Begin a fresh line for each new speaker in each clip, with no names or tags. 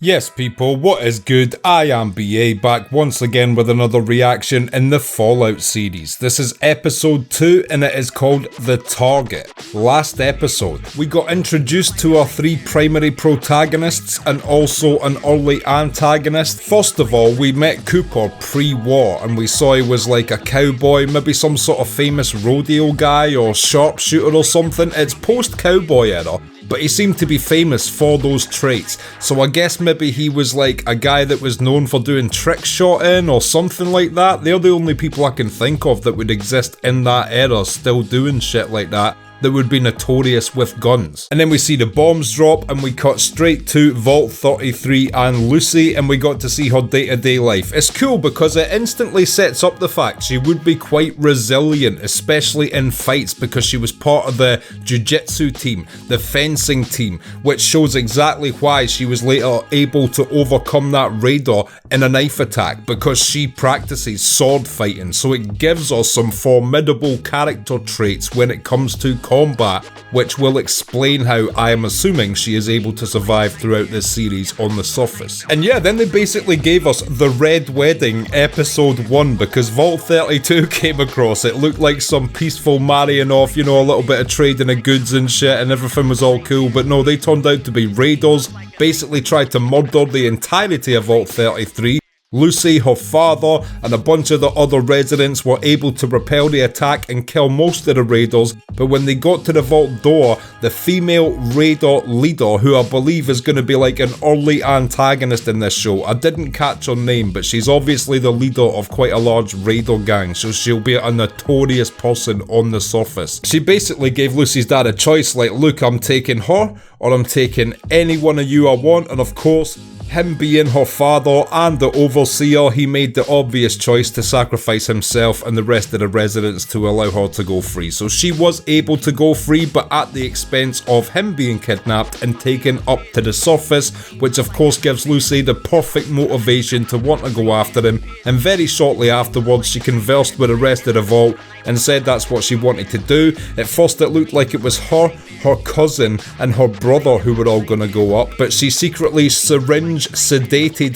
Yes people, what is good? I am BA, back once again with another reaction in the Fallout series. This is episode 2 and it is called The Target. Last episode, we got introduced to our three primary protagonists and also an early antagonist. First of all, we met Cooper pre-war and we saw he was like a cowboy, maybe some sort of famous rodeo guy or sharpshooter or something. It's post-cowboy era. But he seemed to be famous for those traits, so I guess maybe he was like a guy that was known for doing trick shotting or something like that. They're the only people I can think of that would exist in that era still doing shit like that would be notorious with guns. And then we see the bombs drop and we cut straight to Vault 33 and Lucy, and we got to see her day-to-day life. It's cool because it instantly sets up the fact she would be quite resilient, especially in fights, because she was part of the jiu-jitsu team, the fencing team, which shows exactly why she was later able to overcome that raider in a knife attack, because she practices sword fighting. So it gives us some formidable character traits when it comes to combat, which will explain how I am assuming she is able to survive throughout this series on the surface. And yeah, then they basically gave us the Red Wedding episode 1 because Vault 32 came across. It looked like some peaceful marrying off, you know, a little bit of trading of goods and shit, and everything was all cool, but no, they turned out to be raiders, basically tried to murder the entirety of Vault 33. Lucy, her father, and a bunch of the other residents were able to repel the attack and kill most of the raiders, but when they got to the vault door, the female raider leader, who I believe is going to be like an early antagonist in this show, I didn't catch her name, but she's obviously the leader of quite a large raider gang, so she'll be a notorious person on the surface. She basically gave Lucy's dad a choice, like, look, I'm taking her, or I'm taking any one of you I want, and of course, him being her father and the overseer, he made the obvious choice to sacrifice himself and the rest of the residents to allow her to go free. So she was able to go free, but at the expense of him being kidnapped and taken up to the surface, which of course gives Lucy the perfect motivation to want to go after him. And very shortly afterwards, she conversed with the rest of the vault and said that's what she wanted to do. At first it looked like it was her cousin and her brother who were all gonna go up, but she secretly sedated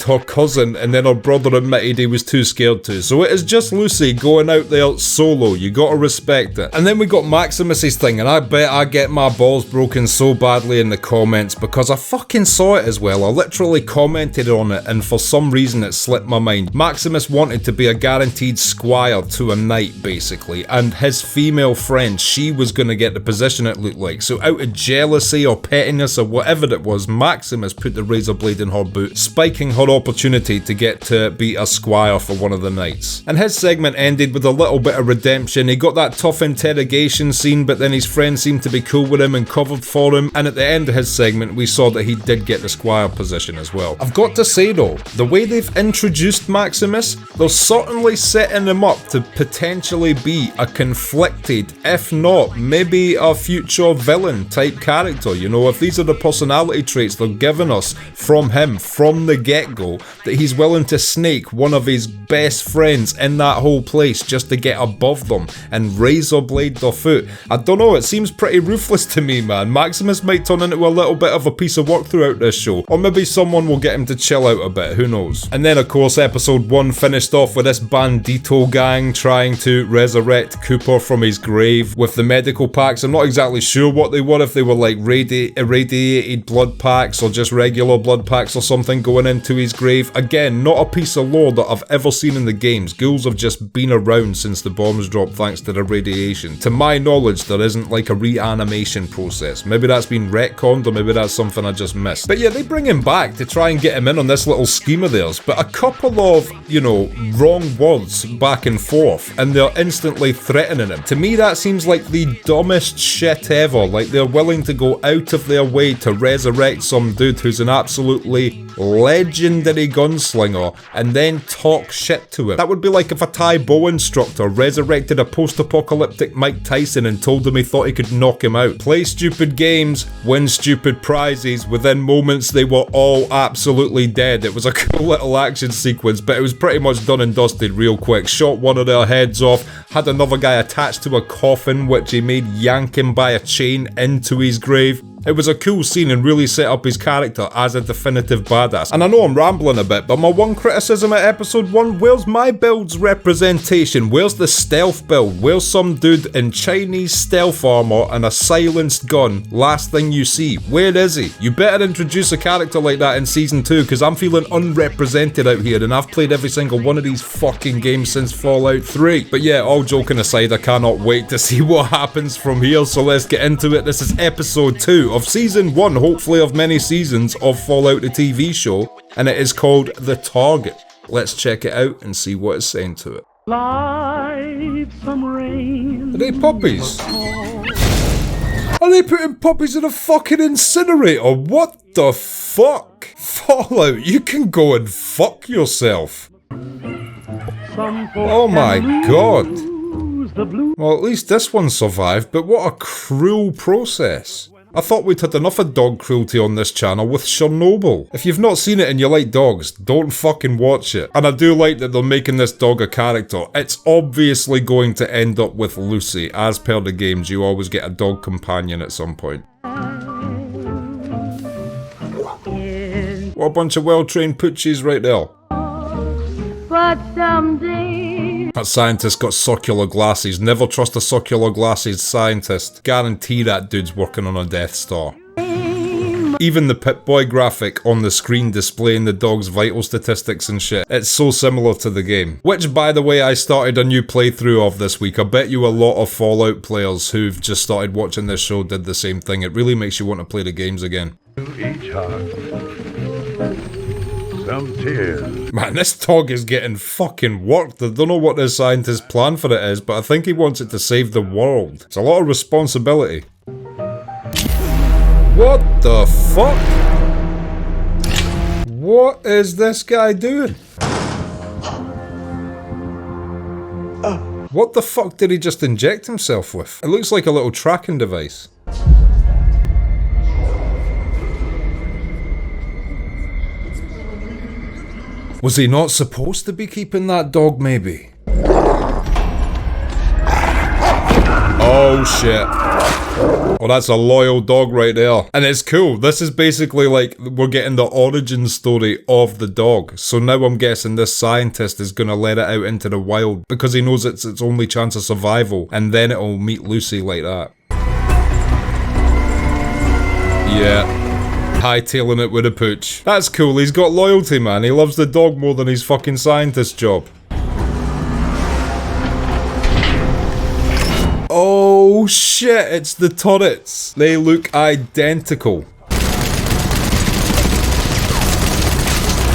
her cousin, and then her brother admitted he was too scared to. So it is just Lucy going out there solo. You gotta respect it. And then we got Maximus's thing, and I bet I get my balls broken so badly in the comments because I fucking saw it as well. I literally commented on it and for some reason it slipped my mind. Maximus wanted to be a guaranteed squire to a knight basically, and his female friend, she was gonna get the position it looked like. So out of jealousy or pettiness or whatever it was, Maximus put the razor blade in her boot, spiking her opportunity to get to be a squire for one of the knights. And his segment ended with a little bit of redemption. He got that tough interrogation scene, but then his friend seemed to be cool with him and covered for him, and at the end of his segment we saw that he did get the squire position as well. I've got to say though, the way they've introduced Maximus, they're certainly setting him up to potentially be a conflicted, if not maybe a future villain type character. You know, if these are the personality traits they're giving us from him from the get-go, that he's willing to snake one of his best friends in that whole place just to get above them and razor blade their foot. I don't know, it seems pretty ruthless to me, man. Maximus might turn into a little bit of a piece of work throughout this show, or maybe someone will get him to chill out a bit, who knows. And then of course episode 1 finished off with this bandito gang trying to resurrect Cooper from his grave with the medical packs. I'm not exactly sure what they were, if they were like irradiated blood packs or just regular blood packs or something going into his grave. Again, not a piece of lore that I've ever seen in the games. Ghouls have just been around since the bombs dropped thanks to the radiation. To my knowledge, there isn't like a reanimation process. Maybe that's been retconned, or maybe that's something I just missed. But yeah, they bring him back to try and get him in on this little scheme of theirs, but a couple of, you know, wrong words back and forth, and they're instantly threatening him. To me, that seems like the dumbest shit ever. Like, they're willing to go out of their way to resurrect some dude who's an absolutely legendary gunslinger and then talk shit to him. That would be like if a Thai bow instructor resurrected a post-apocalyptic Mike Tyson and told him he thought he could knock him out. Play stupid games, win stupid prizes. Within moments they were all absolutely dead. It was a cool little action sequence, but it was pretty much done and dusted real quick. Shot one of their heads off, had another guy attached to a coffin which he made yank him by a chain into his grave. It was a cool scene and really set up his character as a definitive badass. And I know I'm rambling a bit, but my one criticism at episode 1, where's my build's representation? Where's the stealth build? Where's some dude in Chinese stealth armor and a silenced gun? Last thing you see. Where is he? You better introduce a character like that in season 2, because I'm feeling unrepresented out here, and I've played every single one of these fucking games since Fallout 3. But yeah, all joking aside, I cannot wait to see what happens from here, so let's get into it. This is episode 2 of season 1, hopefully of many seasons of Fallout the TV show, and it is called The Target. Let's check it out and see what it's saying to it.
Some rain.
Are they puppies? Are they putting puppies in a fucking incinerator? What the fuck? Fallout, you can go and fuck yourself. Oh my god. Well, at least this one survived, but what a cruel process. I thought we'd had enough of dog cruelty on this channel with Chernobyl. If you've not seen it and you like dogs, don't fucking watch it. And I do like that they're making this dog a character. It's obviously going to end up with Lucy. As per the games, you always get a dog companion at some point. What a bunch of well-trained poochies right there.
But someday
That scientist got circular glasses. Never trust a circular glasses scientist. Guarantee that dude's working on a Death Star. Even the Pip-Boy graphic on the screen displaying the dog's vital statistics and shit. It's so similar to the game. Which, by the way, I started a new playthrough of this week. I bet you a lot of Fallout players who've just started watching this show did the same thing. It really makes you want to play the games again.
Each heart, some tears.
Man, this dog is getting fucking worked. I don't know what this scientist's plan for it is, but I think he wants it to save the world. It's a lot of responsibility. What the fuck? What is this guy doing? What the fuck did he just inject himself with? It looks like a little tracking device. Was he not supposed to be keeping that dog, maybe? Oh shit. Well, that's a loyal dog right there. And it's cool. This is basically like we're getting the origin story of the dog. So now I'm guessing this scientist is going to let it out into the wild because he knows it's its only chance of survival. And then it'll meet Lucy like that. Yeah. Hightailing it with a pooch. That's cool, he's got loyalty, man. He loves the dog more than his fucking scientist job. Oh shit, it's the turrets. They look identical.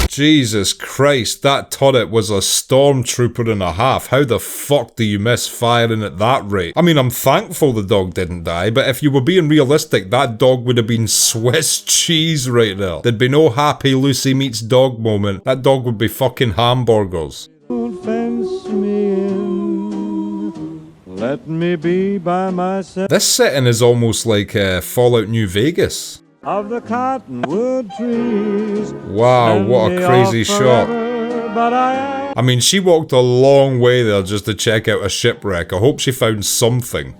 Jesus Christ, that turret was a stormtrooper and a half. How the fuck do you miss firing at that rate? I mean, I'm thankful the dog didn't die, but if you were being realistic, that dog would have been Swiss cheese right there. There'd be no happy Lucy meets dog moment. That dog would be fucking hamburgers.
Fence me in. Let me be by myself.
This setting is almost like Fallout New Vegas.
Of the cottonwood trees.
Wow, what a crazy shot. I mean, she walked a long way there just to check out a shipwreck. I hope she found something.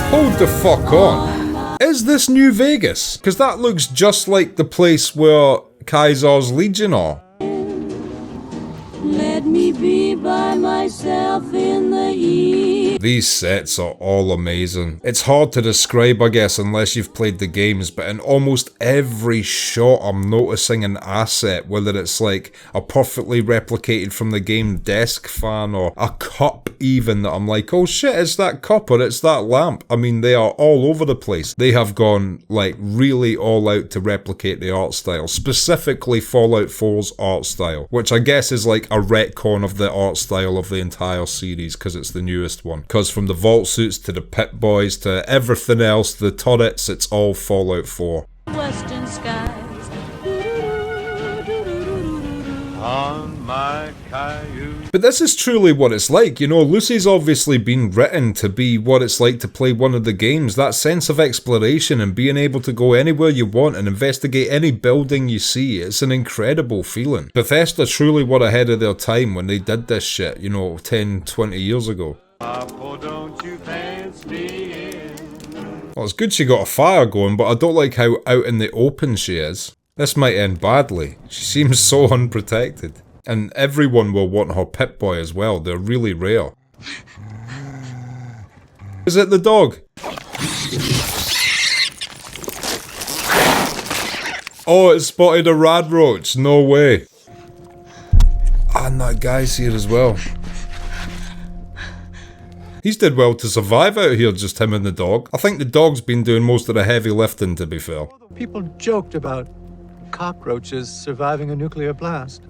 Hold the fuck on. Is this New Vegas? Because that looks just like the place where Kaiser's Legion are.
Let me be by myself in the evening.
These sets are all amazing. It's hard to describe, I guess, unless you've played the games, but in almost every shot I'm noticing an asset, whether it's like a perfectly replicated from the game desk fan or a cup even that I'm like, oh shit, it's that cup or it's that lamp. I mean, they are all over the place. They have gone like really all out to replicate the art style, specifically Fallout 4's art style, which I guess is like a retcon of the art style of the entire series because it's the newest one. Because from the vault suits to the Pip-Boys to everything else, the turrets, it's all Fallout 4.
Western skies.
On my Caillou.
But this is truly what it's like, you know, Lucy's obviously been written to be what it's like to play one of the games, that sense of exploration and being able to go anywhere you want and investigate any building you see, it's an incredible feeling. Bethesda truly were ahead of their time when they did this shit, you know, 10, 20 years ago.
Papa, don't you fence me in?
Well, it's good she got a fire going, but I don't like how out in the open she is. This might end badly. She seems so unprotected. And everyone will want her Pip-Boy as well. They're really rare. Is it the dog? Oh, it spotted a radroach. No way. And that guy's here as well. He's did well to survive out here, just him and the dog. I think the dog's been doing most of the heavy lifting, to be fair.
People joked about cockroaches surviving a nuclear blast.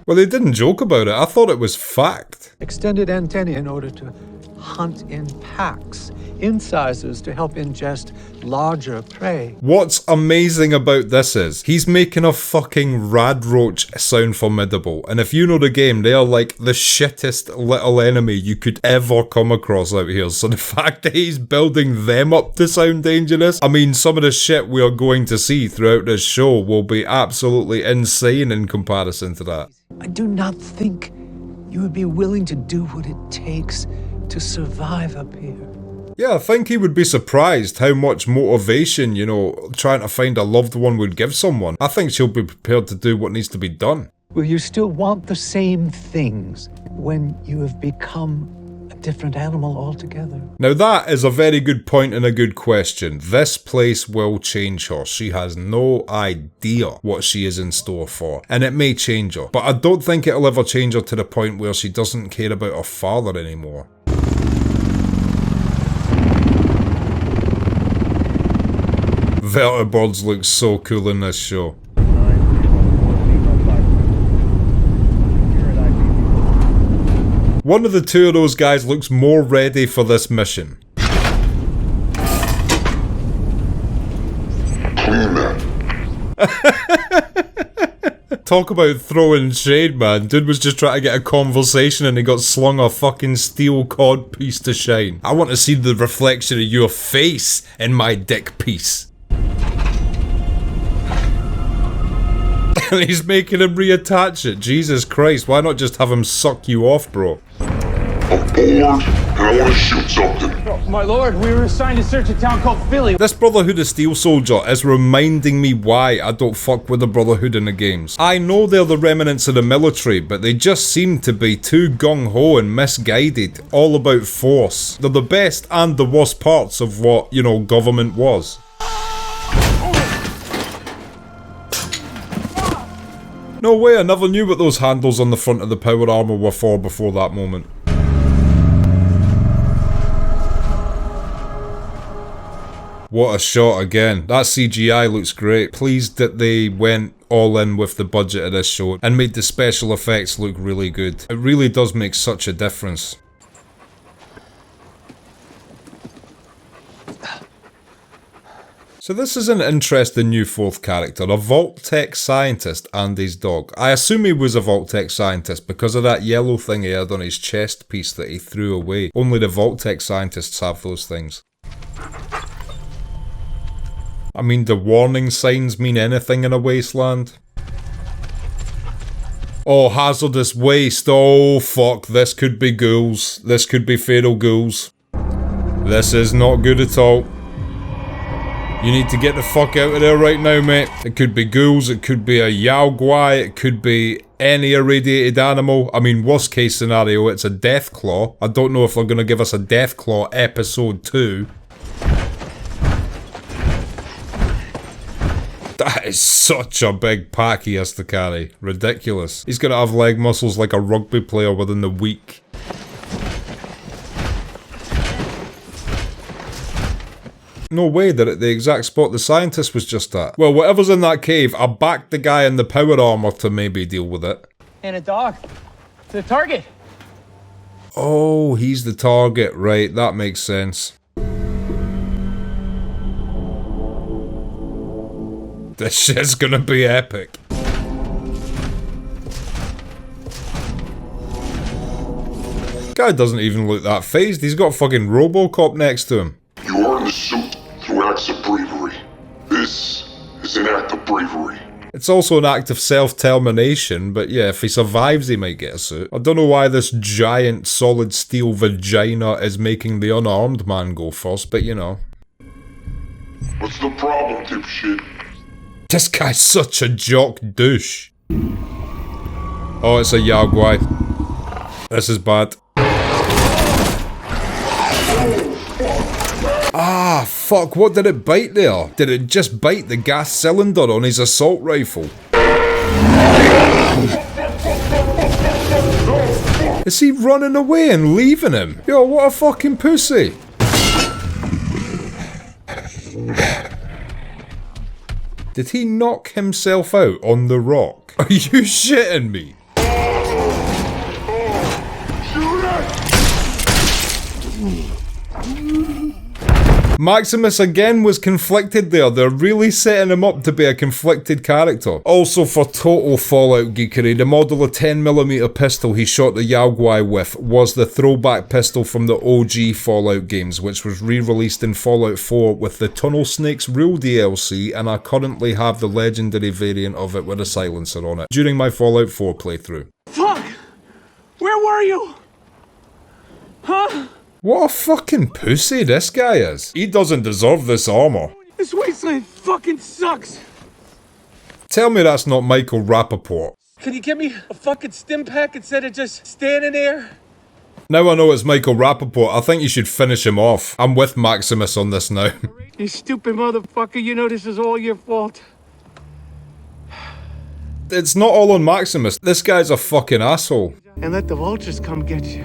Well, they didn't joke about it. I thought it was fact.
Extended antennae in order to hunt in packs, incisors to help ingest larger prey.
What's amazing about this is, he's making a fucking radroach sound formidable. And if you know the game, they are like the shittest little enemy you could ever come across out here. So the fact that he's building them up to sound dangerous, I mean, some of the shit we are going to see throughout this show will be absolutely insane in comparison to that.
I do not think you would be willing to do what it takes to survive up here.
Yeah, I think he would be surprised how much motivation, you know, trying to find a loved one would give someone. I think she'll be prepared to do what needs to be done.
Will you still want the same things when you have become a different animal altogether?
Now that is a very good point and a good question. This place will change her. She has no idea what she is in store for. And it may change her. But I don't think it'll ever change her to the point where she doesn't care about her father anymore. Vertibirds look so cool in this show. One of the two of those guys looks more ready for this mission. Talk about throwing shade, man. Dude was just trying to get a conversation and he got slung a fucking steel cod piece to shine. I want to see the reflection of your face in my dick piece. And he's making him reattach it. Jesus Christ, why not just have him suck you off, bro?
I'm bored, and I want to shoot something.
My lord, we were assigned to search a town called Philly.
This Brotherhood of Steel Soldier is reminding me why I don't fuck with the Brotherhood in the games. I know they're the remnants of the military, but they just seem to be too gung-ho and misguided, all about force. They're the best and the worst parts of what, you know, government was. No way, I never knew what those handles on the front of the power armor were for before that moment. What a shot again. That CGI looks great. Pleased that they went all in with the budget of this show and made the special effects look really good. It really does make such a difference. So this is an interesting new fourth character, a Vault-Tec scientist and his dog. I assume he was a Vault-Tec scientist because of that yellow thing he had on his chest piece that he threw away. Only the Vault-Tec scientists have those things. I mean, do warning signs mean anything in a wasteland? Oh, hazardous waste. Oh, fuck. This could be ghouls. This could be fatal ghouls. This is not good at all. You need to get the fuck out of there right now, mate. It could be ghouls, it could be a Yao Guai, it could be any irradiated animal. I mean, worst case scenario, it's a Deathclaw. I don't know if they're gonna give us a Deathclaw episode 2. That is such a big pack he has to carry. Ridiculous. He's gonna have leg muscles like a rugby player within the week. No way, they're at the exact spot the scientist was just at. Well, whatever's in that cave, I backed the guy in the power armor to maybe deal with it.
And a dog. To the target.
Oh, he's the target. Right, that makes sense. This shit's gonna be epic. Guy doesn't even look that phased. He's got fucking Robocop next to him.
You earn the suit through acts of bravery. This is an act of bravery.
It's also an act of self-termination, but yeah, if he survives he might get a suit. I don't know why this giant solid steel vagina is making the unarmed man go first, but you know.
What's the problem, dipshit?
This guy's such a jock douche. Oh, it's a Yaogwai. This is bad. Ah, fuck, what did it bite there? Did it just bite the gas cylinder on his assault rifle? Is he running away and leaving him? Yo, what a fucking pussy. Did he knock himself out on the rock? Are you shitting me? Maximus again was conflicted there. They're really setting him up to be a conflicted character. Also, for total Fallout geekery, the model of 10mm pistol he shot the Yaogwai with was the throwback pistol from the OG Fallout games, which was re-released in Fallout 4 with the Tunnel Snakes Rule DLC, and I currently have the legendary variant of it with a silencer on it during my Fallout 4 playthrough.
Fuck! Where were you? Huh?
What a fucking pussy this guy is. He doesn't deserve this armor.
This wasteland fucking sucks.
Tell me that's not Michael Rappaport.
Can you give me a fucking stim pack instead of just standing there?
Now I know it's Michael Rappaport, I think you should finish him off. I'm with Maximus on this now.
You stupid motherfucker, you know this is all your fault.
It's not all on Maximus. This guy's a fucking asshole.
And let the vultures come get you.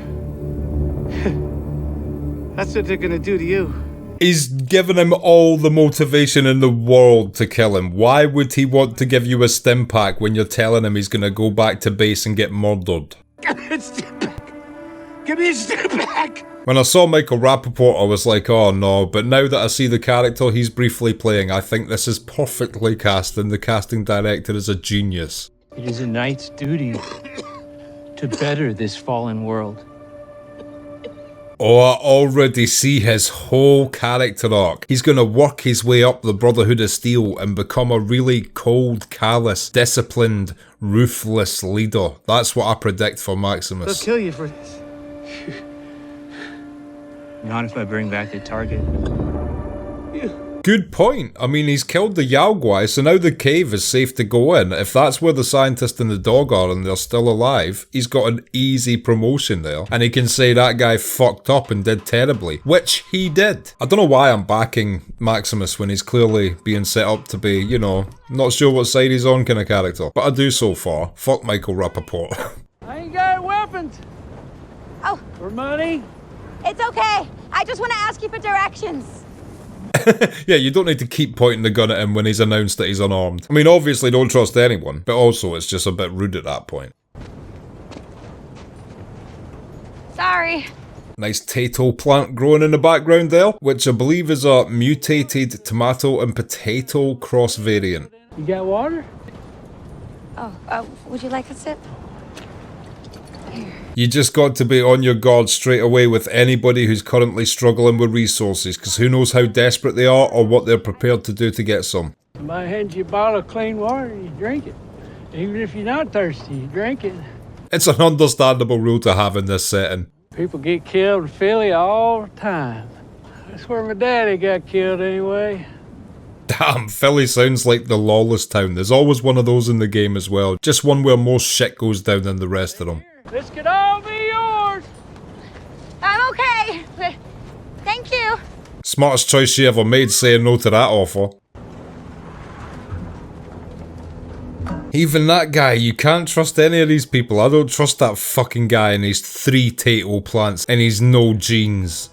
That's what they're gonna do to you.
He's given him all the motivation in the world to kill him. Why would he want to give you a stim pack when you're telling him he's gonna go back to base and get murdered?
Give me a stim pack! Give me a stim pack!
When I saw Michael Rappaport, I was like, oh no, but now that I see the character he's briefly playing, I think this is perfectly cast and the casting director is a genius.
It is a knight's duty to better this fallen world.
Oh, I already see his whole character arc. He's gonna work his way up the Brotherhood of Steel and become a really cold, callous, disciplined, ruthless leader. That's what I predict for Maximus.
They'll kill you for this.
Not if I bring back the target.
Good point. I mean, he's killed the Yaogwai, so now the cave is safe to go in. If that's where the scientist and the dog are and they're still alive, he's got an easy promotion there. And he can say that guy fucked up and did terribly, which he did. I don't know why I'm backing Maximus when he's clearly being set up to be, you know, not sure what side he's on kind of character. But I do so far. Fuck Michael Rappaport.
I ain't got weapons.
Oh.
Or money.
It's okay. I just want to ask you for directions.
Yeah, you don't need to keep pointing the gun at him when he's announced that he's unarmed. I mean, obviously don't trust anyone, but also it's just a bit rude at that point.
Sorry.
Nice tato plant growing in the background there, which I believe is a mutated tomato and potato cross variant.
You got water?
Oh, would you like a sip?
You just got to be on your guard straight away with anybody who's currently struggling with resources, because who knows how desperate they are or what they're prepared to do to get some.
Somebody hands you a bottle of clean water and you drink it. Even if you're not thirsty, you drink it.
It's an understandable rule to have in this setting.
People get killed in Philly all the time. That's where my daddy got killed anyway.
Damn, Philly sounds like the lawless town. There's always one of those in the game as well. Just one where more shit goes down than the rest of them.
This could all be yours.
I'm okay. Thank you.
Smartest choice she ever made, saying no to that offer. Even that guy, you can't trust any of these people. I don't trust that fucking guy and his 3 tato plants and his no jeans.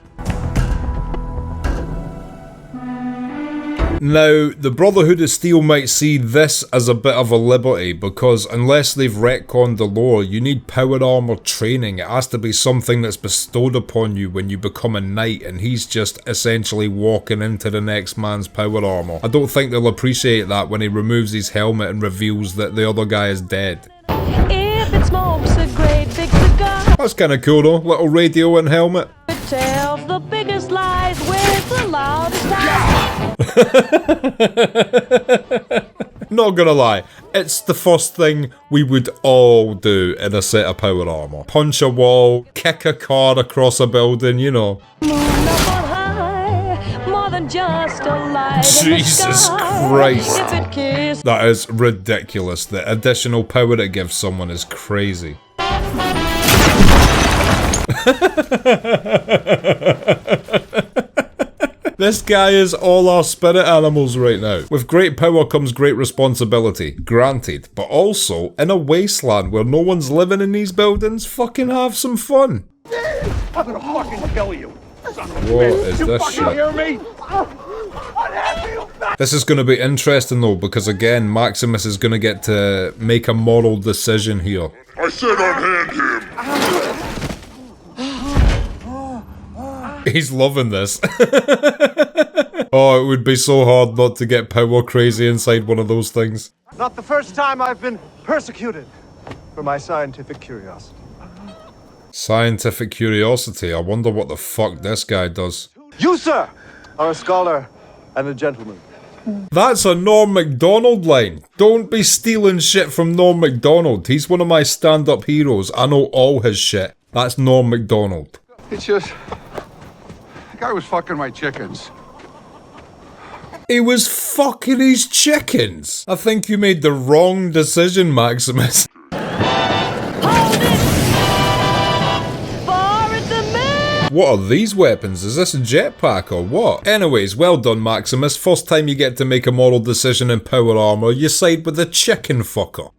Now, the Brotherhood of Steel might see this as a bit of a liberty, because unless they've retconned the lore, you need power armor training. It has to be something that's bestowed upon you when you become a knight, and he's just essentially walking into the next man's power armor. I don't think they'll appreciate that when he removes his helmet and reveals that the other guy is dead.
If it smokes a great big cigar,
That's kinda cool though, little radio and helmet.
it tells the biggest lies with the loudest eyes.
Not gonna lie, it's the first thing we would all do in a set of power armor. Punch a wall, kick a car across a building, you know.
Moon up on high, more than I'm just alive.
Jesus Christ. That is ridiculous. The additional power it gives someone is crazy. This guy is all our spirit animals right now. With great power comes great responsibility, granted, but also, in a wasteland where no one's living in these buildings, fucking have some fun.
I'm gonna fucking kill you.
What is this shit?
Hear me?
This is going to be interesting though, because again, Maximus is going to get to make a moral decision here.
I said unhand him.
He's loving this. Oh, it would be so hard not to get power crazy inside one of those things.
Not the first time I've been persecuted for my scientific curiosity.
Scientific curiosity. I wonder what the fuck this guy does.
You, sir, are a scholar and a gentleman.
That's a Norm Macdonald line. Don't be stealing shit from Norm Macdonald. He's one of my stand-up heroes. I know all his shit. That's Norm Macdonald.
It's just... the guy was fucking my chickens.
He was fucking his chickens. I think you made the wrong decision, Maximus. What are these weapons? Is this a jetpack or what? Anyways, well done, Maximus. First time you get to make a moral decision in power armor, you side with the chicken fucker.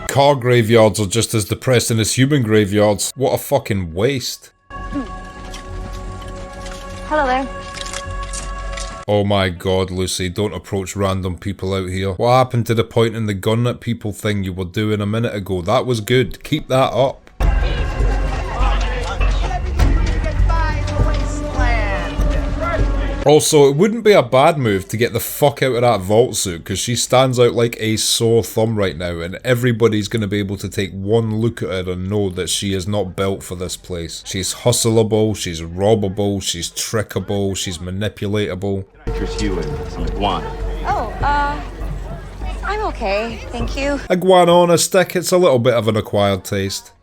Car graveyards are just as depressing as human graveyards. What a fucking waste.
Hello there.
Oh my god, Lucy, don't approach random people out here. What happened to the pointing the gun at people thing you were doing a minute ago? That was good. Keep that up. Also, it wouldn't be a bad move to get the fuck out of that vault suit, because she stands out like a sore thumb right now, and everybody's going to be able to take one look at her and know that she is not built for this place. She's hustleable, she's robbable, she's trickable, she's manipulatable.
Interest you in some iguana.
Oh, I'm okay, thank you.
Iguana on a stick, it's a little bit of an acquired taste.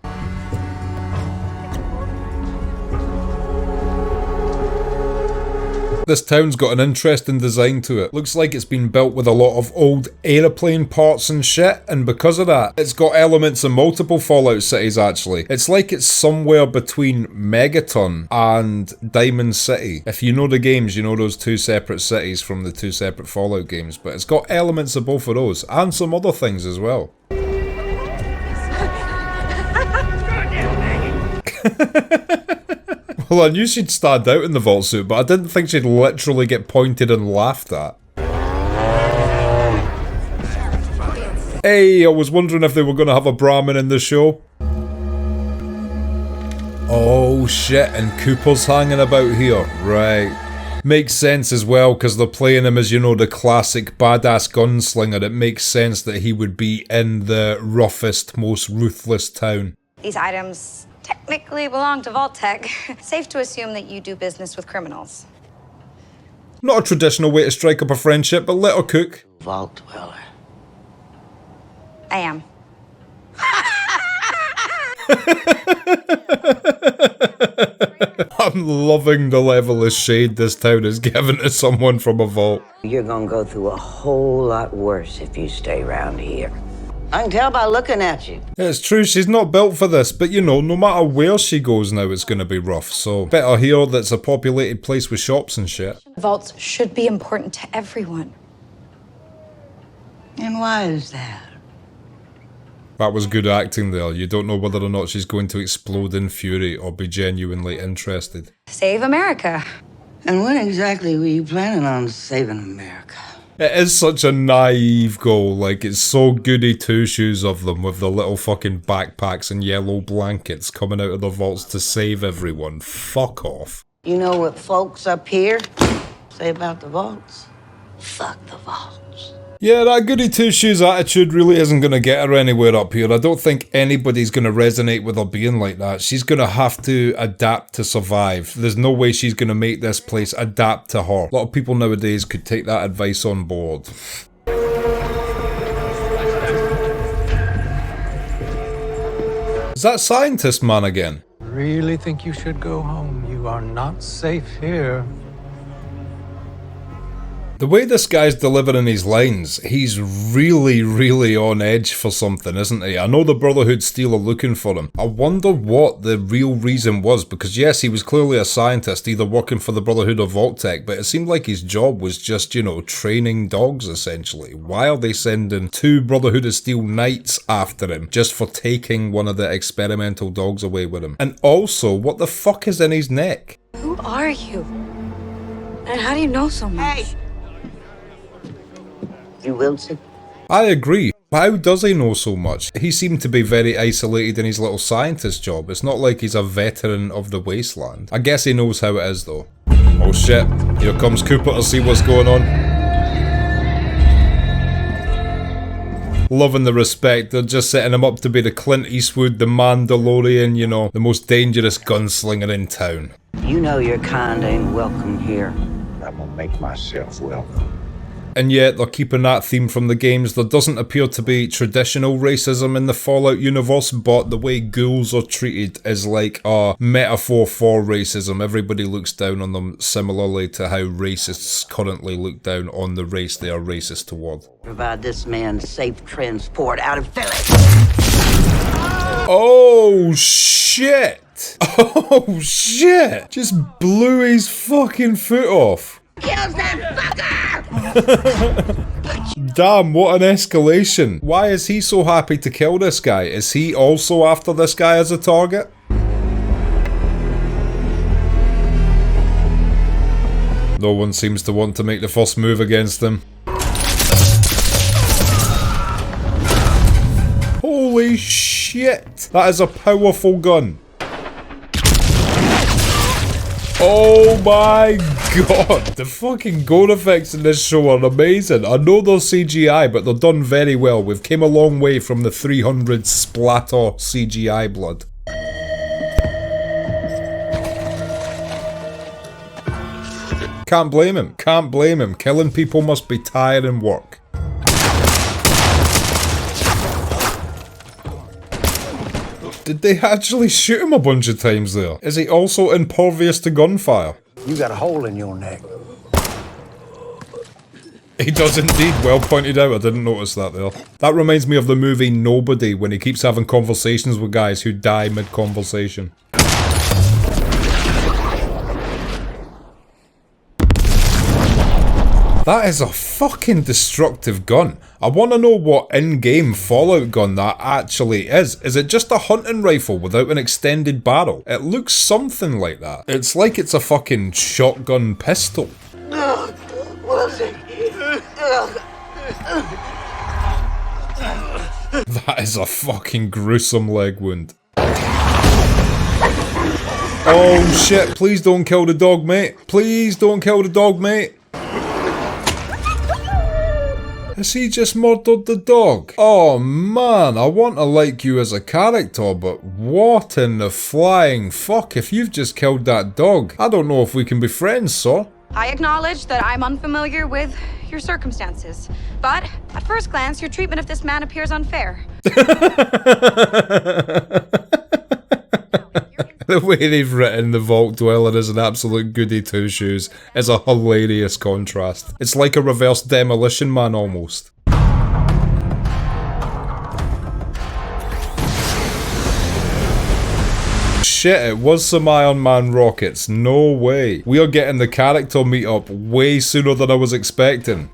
This town's got an interesting design to it. Looks like it's been built with a lot of old aeroplane parts and shit, and because of that, it's got elements of multiple Fallout cities actually. It's like it's somewhere between Megaton and Diamond City. If you know the games, you know those two separate cities from the two separate Fallout games, but it's got elements of both of those, and some other things as well. Well, I knew she'd stand out in the vault suit, but I didn't think she'd literally get pointed and laughed at. Hey, I was wondering if they were going to have a Brahmin in the show. Oh shit, and Cooper's hanging about here. Right. Makes sense as well, because they're playing him as, you know, the classic badass gunslinger. It makes sense that he would be in the roughest, most ruthless town.
These items technically belong to Vault Tech. Safe to assume that you do business with criminals.
Not a traditional way to strike up a friendship, but let her cook.
Vault dweller.
I am.
I'm loving the level of shade this town is giving to someone from a vault.
You're gonna go through a whole lot worse if you stay around here. I can tell by looking at you.
It's true, she's not built for this, but you know, no matter where she goes now, it's gonna be rough, so better here that's a populated place with shops and shit.
Vaults should be important to everyone.
And why is that?
That was good acting there. You don't know whether or not she's going to explode in fury or be genuinely interested.
Save America.
And when exactly were you planning on saving America?
It is such a naive goal, like it's so goody two-shoes of them with the little fucking backpacks and yellow blankets coming out of the vaults to save everyone. Fuck off.
You know what folks up here say about the vaults? Fuck the vaults.
Yeah, that goody two-shoes attitude really isn't going to get her anywhere up here. I don't think anybody's going to resonate with her being like that. She's going to have to adapt to survive. There's no way she's going to make this place adapt to her. A lot of people nowadays could take that advice on board. Is that scientist man again?
really think you should go home. You are not safe here.
The way this guy's delivering his lines, he's really on edge for something, isn't he? I know the Brotherhood still are looking for him. I wonder what the real reason was, because yes, he was clearly a scientist, either working for the Brotherhood or Vault-Tec, but it seemed like his job was just, you know, training dogs, essentially. Why are they sending 2 Brotherhood of Steel knights after him, just for taking one of the experimental dogs away with him? And also, what the fuck is in his neck?
Who are you? And how do you know so much? Hey.
You Wilson?
I agree. How does he know so much? He seemed to be very isolated in his little scientist job. It's not like he's a veteran of the wasteland. I guess he knows how it is though. Oh shit, here comes Cooper to see what's going on. Loving the respect, they're just setting him up to be the Clint Eastwood, the Mandalorian, you know, the most dangerous gunslinger in town.
You know your kind ain't welcome here.
I'm gonna make myself welcome.
And yet, they're keeping that theme from the games. There doesn't appear to be traditional racism in the Fallout universe, but the way ghouls are treated is like a metaphor for racism. Everybody looks down on them similarly to how racists currently look down on the race they are racist toward.
Provide this man safe transport out of Philly.
Oh, shit! Oh, shit! Just blew his fucking foot off.
Kills that fucker!
Damn, what an escalation. Why is he so happy to kill this guy? Is he also after this guy as a target? No one seems to want to make the first move against him. Holy shit! That is a powerful gun. Oh my god, the fucking gore effects in this show are amazing. I know they're CGI, but they're done very well. We've came a long way from the 300 splatter CGI blood. Can't blame him, can't blame him. Killing people must be tiring work. Did they actually shoot him a bunch of times there? Is he also impervious to gunfire?
You got a hole in your neck.
He does indeed, well pointed out, I didn't notice that there. That reminds me of the movie Nobody, when he keeps having conversations with guys who die mid-conversation. That is a fucking destructive gun. I want to know what in-game Fallout gun that actually is. Is it just a hunting rifle without an extended barrel? It looks something like that. It's like it's a fucking shotgun pistol. That is a fucking gruesome leg wound. Oh shit, please don't kill the dog, mate. Please don't kill the dog, mate. Has he just murdered the dog? Oh man, I want to like you as a character, but what in the flying fuck if you've just killed that dog? I don't know if we can be friends, sir.
I acknowledge that I'm unfamiliar with your circumstances, but at first glance, your treatment of this man appears unfair.
The way they've written the Vault Dweller as an absolute goody two-shoes is a hilarious contrast. It's like a reverse Demolition Man almost. Shit, it was some Iron Man rockets. No way. We are getting the character meetup way sooner than I was expecting.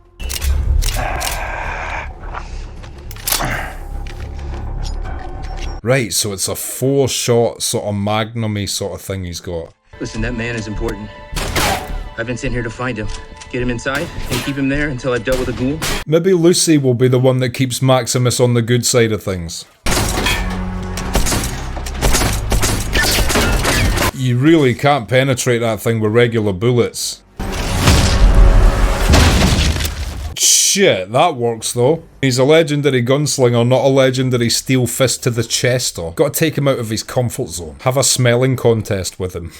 Right, so it's a 4-shot sort of magnum-y sort of thing he's got.
Listen, that man is important. I've been sent here to find him. Get him inside and keep him there until I've dealt with the ghoul.
Maybe Lucy will be the one that keeps Maximus on the good side of things. You really can't penetrate that thing with regular bullets. Shit, that works though. He's a legendary gunslinger, not a legendary steel fist to the chester. Gotta take him out of his comfort zone. Have a smelling contest with him.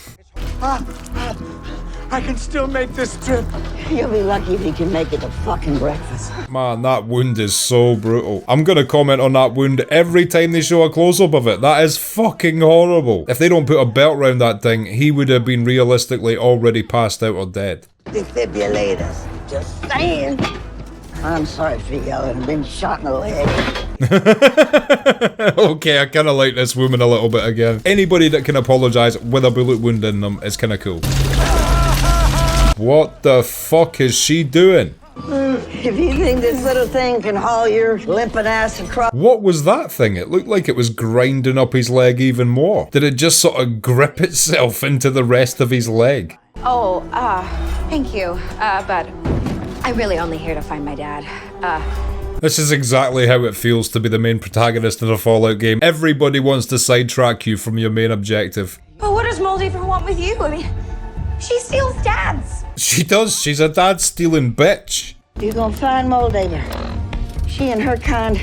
I can still make this trip.
You'll be lucky if you can make it to fucking breakfast.
Man, that wound is so brutal. I'm gonna comment on that wound every time they show a close-up of it. That is fucking horrible. If they don't put a belt around that thing, he would have been realistically already passed out or dead.
Defibrillators. Just saying. I'm sorry for yelling. I've been shot in the leg.
Okay, I kinda like this woman a little bit again. Anybody that can apologise with a bullet wound in them is kinda cool. What the fuck is she doing?
If you think this little thing can haul your limping ass across...
What was that thing? It looked like it was grinding up his leg even more. Did it just sort of grip itself into the rest of his leg?
Oh, thank you. But I'm really only here to find my dad.
This is exactly how it feels to be the main protagonist in a Fallout game. Everybody wants to sidetrack you from your main objective.
But what does Moldaver want with you? I mean, she steals dads.
She does. She's a dad-stealing bitch.
You're gonna find Moldaver. She and her kind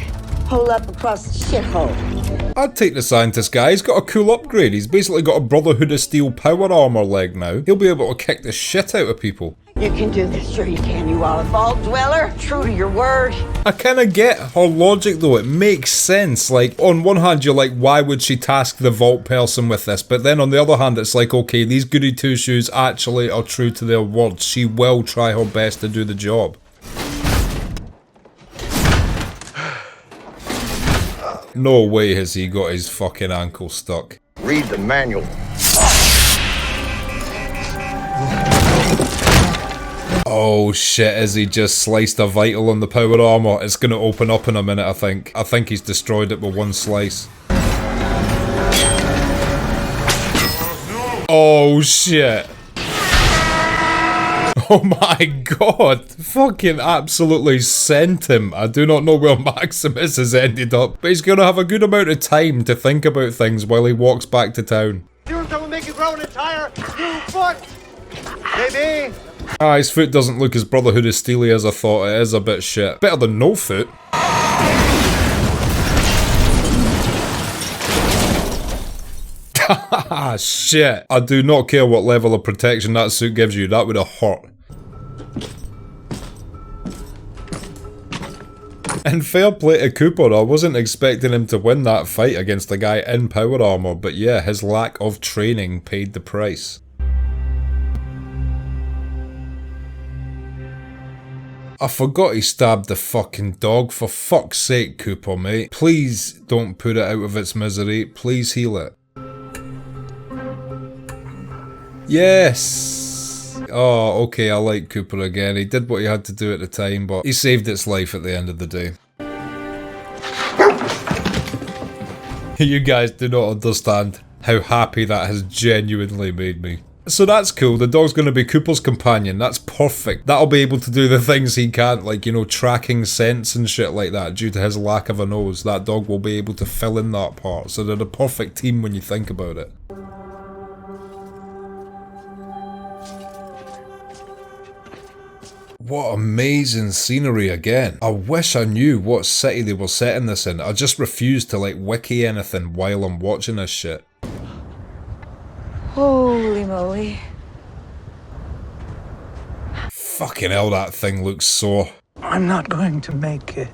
hole up across the shithole.
I'd take the scientist guy. He's got a cool upgrade. He's basically got a Brotherhood of Steel power armor leg now. He'll be able to kick the shit out of people.
You can do this, sure you can, you are a vault dweller, true to your word.
I kinda get her logic though, it makes sense. Like, on one hand you're like, why would she task the vault person with this? But then on the other hand it's like, okay, these goody two-shoes actually are true to their word. She will try her best to do the job. No way has he got his fucking ankle stuck.
Read the manual.
Oh shit, has he just sliced a vital on the power armor? It's gonna open up in a minute, I think. I think he's destroyed it with one slice. Oh shit. Oh my god. Fucking absolutely sent him. I do not know where Maximus has ended up, but he's gonna have a good amount of time to think about things while he walks back to town.
Doing something will make you grow an entire new foot. Baby.
Ah, his foot doesn't look as Brotherhood as steely as I thought. It is a bit shit. Better than no foot. Shit. I do not care what level of protection that suit gives you. That would have hurt. And fair play to Cooper, I wasn't expecting him to win that fight against a guy in power armor, but yeah, his lack of training paid the price. I forgot he stabbed the fucking dog. For fuck's sake, Cooper, mate. Please don't put it out of its misery. Please heal it. Yes! Oh, okay, I like Cooper again. He did what he had to do at the time, but he saved its life at the end of the day. You guys do not understand how happy that has genuinely made me. So that's cool, the dog's gonna be Cooper's companion, that's perfect. That'll be able to do the things he can't, like, you know, tracking scents and shit like that due to his lack of a nose. That dog will be able to fill in that part, so they're the perfect team when you think about it. What amazing scenery again. I wish I knew what city they were setting this in. I just refuse to, like, wiki anything while I'm watching this shit.
Holy moly.
Fucking hell, that thing looks sore.
I'm not going to make it.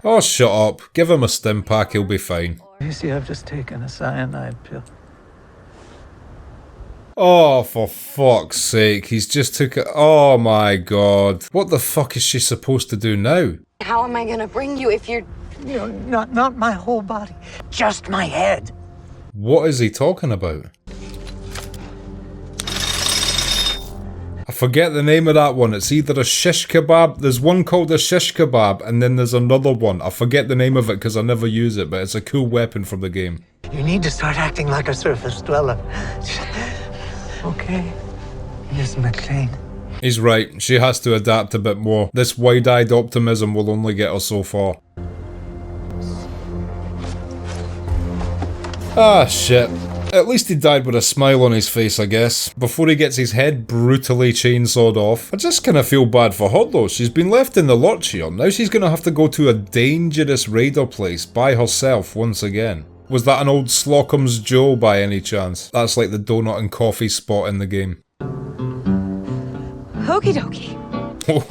Oh, shut up. Give him a stim pack, he'll be fine.
You see, I've just taken a cyanide pill.
Oh, for fuck's sake, he's just took it. Oh my god. What the fuck is she supposed to do now?
How am I gonna bring you if you're...
You know, not my whole body, just my head.
What is he talking about? I forget the name of that one. It's either a shish kebab. There's one called a shish kebab, and then there's another one. I forget the name of it because I never use it, but it's a cool weapon from the game.
You need to start acting like a surface dweller. Okay, Miss McLean.
He's right. She has to adapt a bit more. This wide-eyed optimism will only get her so far. Ah, shit. At least he died with a smile on his face, I guess, before he gets his head brutally chainsawed off. I just kinda feel bad for her though. She's been left in the lurch here. Now she's gonna have to go to a dangerous raider place by herself once again. Was that an old Slocum's Joe by any chance? That's like the donut and coffee spot in the game.
Okie dokie.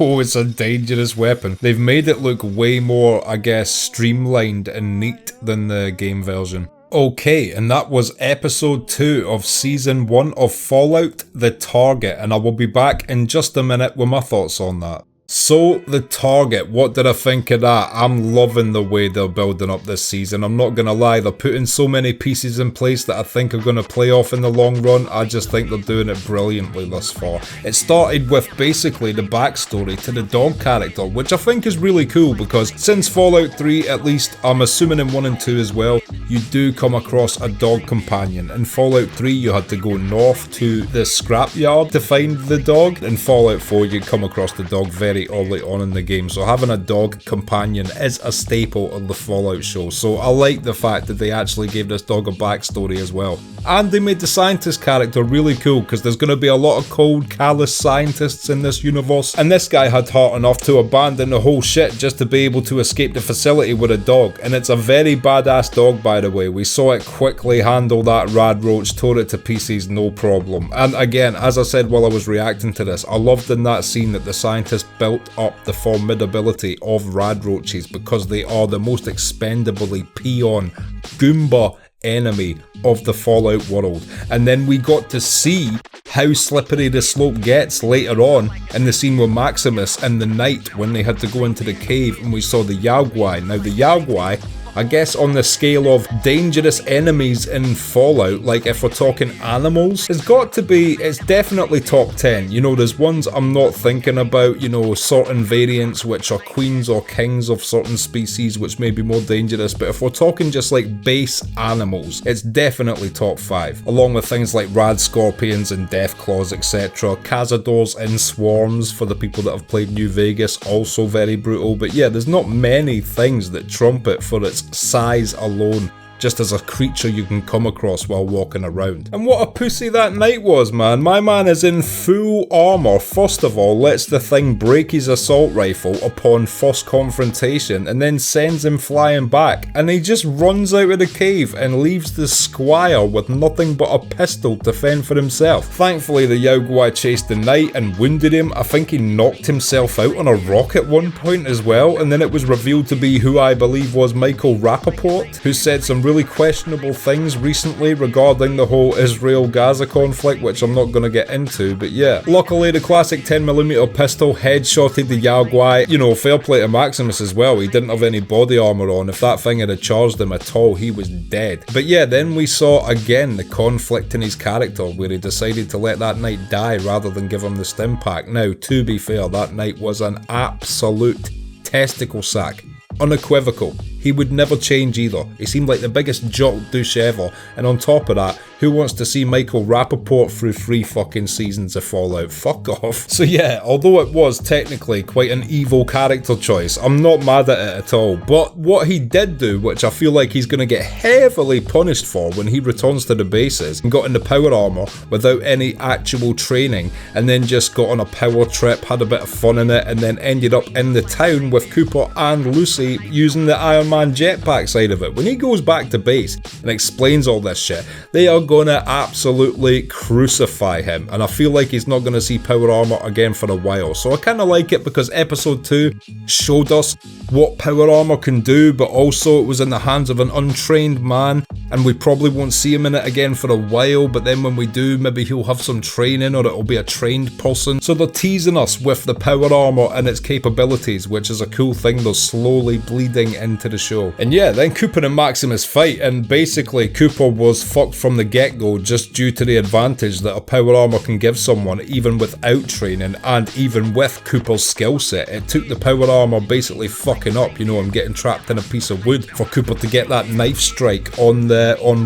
Oh, it's a dangerous weapon. They've made it look way more, I guess, streamlined and neat than the game version. Okay, and that was episode 2 of season 1 of Fallout: The Target, and I will be back in just a minute with my thoughts on that. So, The Target, what did I think of that? I'm loving the way they're building up this season. I'm not gonna lie, they're putting so many pieces in place that I think are gonna play off in the long run. I just think they're doing it brilliantly thus far. It started with basically the backstory to the dog character, which I think is really cool because since Fallout 3, at least, I'm assuming in 1 and 2 as well, you do come across a dog companion. In Fallout 3, you had to go north to the scrapyard to find the dog. In Fallout 4, you come across the dog very early on in the game, so having a dog companion is a staple of the Fallout show, so I like the fact that they actually gave this dog a backstory as well. And they made the scientist character really cool, because there's going to be a lot of cold, callous scientists in this universe, and this guy had heart enough to abandon the whole shit just to be able to escape the facility with a dog, and it's a very badass dog, by the way. We saw it quickly handle that rad roach, tore it to pieces, no problem. And again, as I said while I was reacting to this, I loved in that scene that the scientist built up the formidability of rad roaches because they are the most expendably peon Goomba enemy of the Fallout world. And then we got to see how slippery the slope gets later on in the scene with Maximus in the night when they had to go into the cave and we saw the Yaogwai. Now the Yaogwai, I guess on the scale of dangerous enemies in Fallout, like if we're talking animals, it's definitely top 10. You know, there's ones I'm not thinking about, you know, certain variants which are queens or kings of certain species which may be more dangerous, but if we're talking just like base animals, it's definitely top 5, along with things like rad scorpions and deathclaws, etc. Cazadors in swarms for the people that have played New Vegas, also very brutal, but yeah, there's not many things that trump it for its size alone, just as a creature you can come across while walking around. And what a pussy that night was, man. My man is in full armour. First of all, lets the thing break his assault rifle upon first confrontation and then sends him flying back, and he just runs out of the cave and leaves the squire with nothing but a pistol to fend for himself. Thankfully the Yaogwai chased the knight and wounded him. I think he knocked himself out on a rock at one point as well, and then it was revealed to be who I believe was Michael Rappaport, who said some really questionable things recently regarding the whole Israel-Gaza conflict, which I'm not going to get into, but yeah. Luckily, the classic 10mm pistol headshotted the Yaogwai. You know, fair play to Maximus as well, he didn't have any body armour on. If that thing had charged him at all, he was dead. But yeah, then we saw again the conflict in his character, where he decided to let that knight die rather than give him the stim pack. Now, to be fair, that knight was an absolute testicle sack. Unequivocal. He would never change either. He seemed like the biggest jock douche ever, and on top of that, who wants to see Michael Rappaport through 3 fucking seasons of Fallout? Fuck off. So yeah, although it was technically quite an evil character choice, I'm not mad at it at all, but what he did do, which I feel like he's going to get heavily punished for when he returns to the bases, and got into power armor without any actual training, and then just got on a power trip, had a bit of fun in it, and then ended up in the town with Cooper and Lucy using the Iron Man jetpack side of it. When he goes back to base and explains all this shit, they are gonna absolutely crucify him, and I feel like he's not gonna see power armor again for a while. So I kind of like it because episode 2 showed us what power armor can do, but also it was in the hands of an untrained man, and we probably won't see him in it again for a while, but then when we do, maybe he'll have some training or it'll be a trained person. So they're teasing us with the power armor and its capabilities, which is a cool thing. They're slowly bleeding into the show. And yeah, then Cooper and Maximus fight, and basically Cooper was fucked from the get-go just due to the advantage that a power armor can give someone even without training, and even with Cooper's skill set. It took the power armor basically fucking up, you know, him getting trapped in a piece of wood for Cooper to get that knife strike on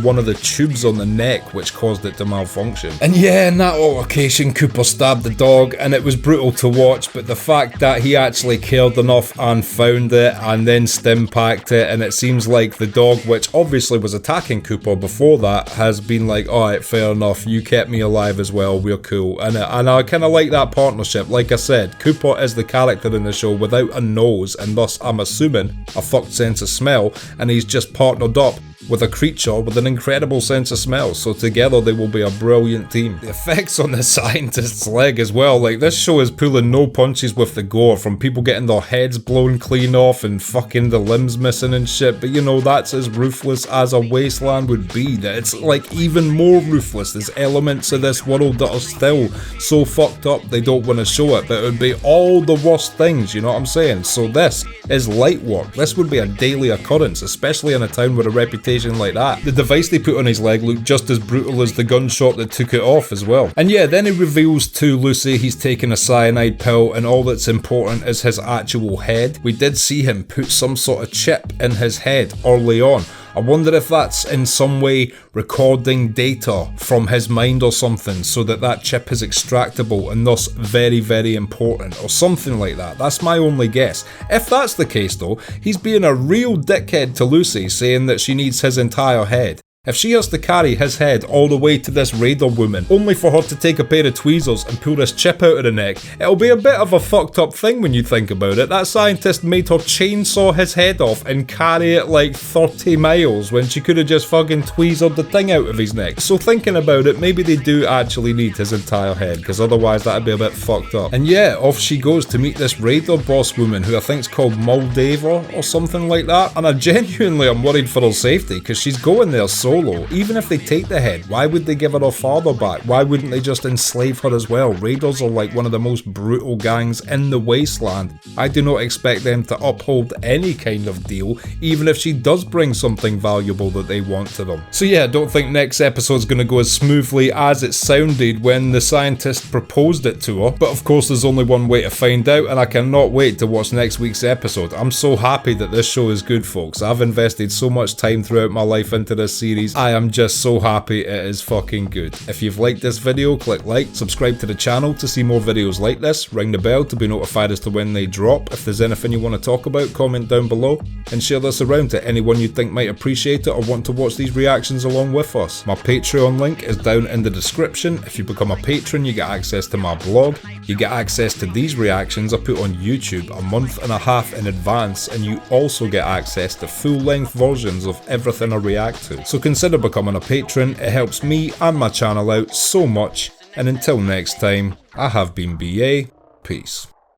one of the tubes on the neck, which caused it to malfunction. And yeah, in that altercation, Cooper stabbed the dog, and it was brutal to watch, but the fact that he actually cared enough and found it and then stim packed it, and it seems like the dog, which obviously was attacking Cooper before that, has been like, alright, fair enough, you kept me alive as well, we're cool. And I kind of like that partnership. Like I said, Cooper is the character in the show without a nose, and thus I'm assuming a fucked sense of smell, and he's just partnered up with a creature with an incredible sense of smell, so together they will be a brilliant team. The effects on the scientist's leg as well, like this show is pulling no punches with the gore, from people getting their heads blown clean off and fucking the limbs missing and shit, but you know, that's as ruthless as a wasteland would be. That it's like even more ruthless. There's elements of this world that are still so fucked up they don't want to show it, but it would be all the worst things, you know what I'm saying? So this is light work. This would be a daily occurrence, especially in a town with a reputation like that. The device they put on his leg looked just as brutal as the gunshot that took it off as well. And yeah, then he reveals to Lucy he's taken a cyanide pill and all that's important is his actual head. We did see him put some sort of chip in his head early on. I wonder if that's in some way recording data from his mind or something, so that that chip is extractable and thus very, very important or something like that. That's my only guess. If that's the case though, he's being a real dickhead to Lucy, saying that she needs his entire head. If she has to carry his head all the way to this raider woman, only for her to take a pair of tweezers and pull this chip out of the neck, it'll be a bit of a fucked up thing when you think about it. That scientist made her chainsaw his head off and carry it like 30 miles when she could have just fucking tweezered the thing out of his neck. So thinking about it, maybe they do actually need his entire head, because otherwise that'd be a bit fucked up. And yeah, off she goes to meet this raider boss woman who I think's called Moldava or something like that, and I genuinely am worried for her safety, because she's going there solo. Even if they take the head, why would they give her father back? Why wouldn't they just enslave her as well? Raiders are like one of the most brutal gangs in the wasteland. I do not expect them to uphold any kind of deal, even if she does bring something valuable that they want to them. So yeah, I don't think next episode's going to go as smoothly as it sounded when the scientist proposed it to her, but of course there's only one way to find out, and I cannot wait to watch next week's episode. I'm so happy that this show is good, folks. I've invested so much time throughout my life into this series. I am just so happy it is fucking good. If you've liked this video, click like, subscribe to the channel to see more videos like this, ring the bell to be notified as to when they drop. If there's anything you want to talk about, comment down below, and share this around to anyone you think might appreciate it or want to watch these reactions along with us. My Patreon link is down in the description. If you become a patron, you get access to my blog, you get access to these reactions I put on YouTube a month and a half in advance, and you also get access to full-length versions of everything I react to. So consider becoming a patron, it helps me and my channel out so much, and until next time, I have been BA, peace.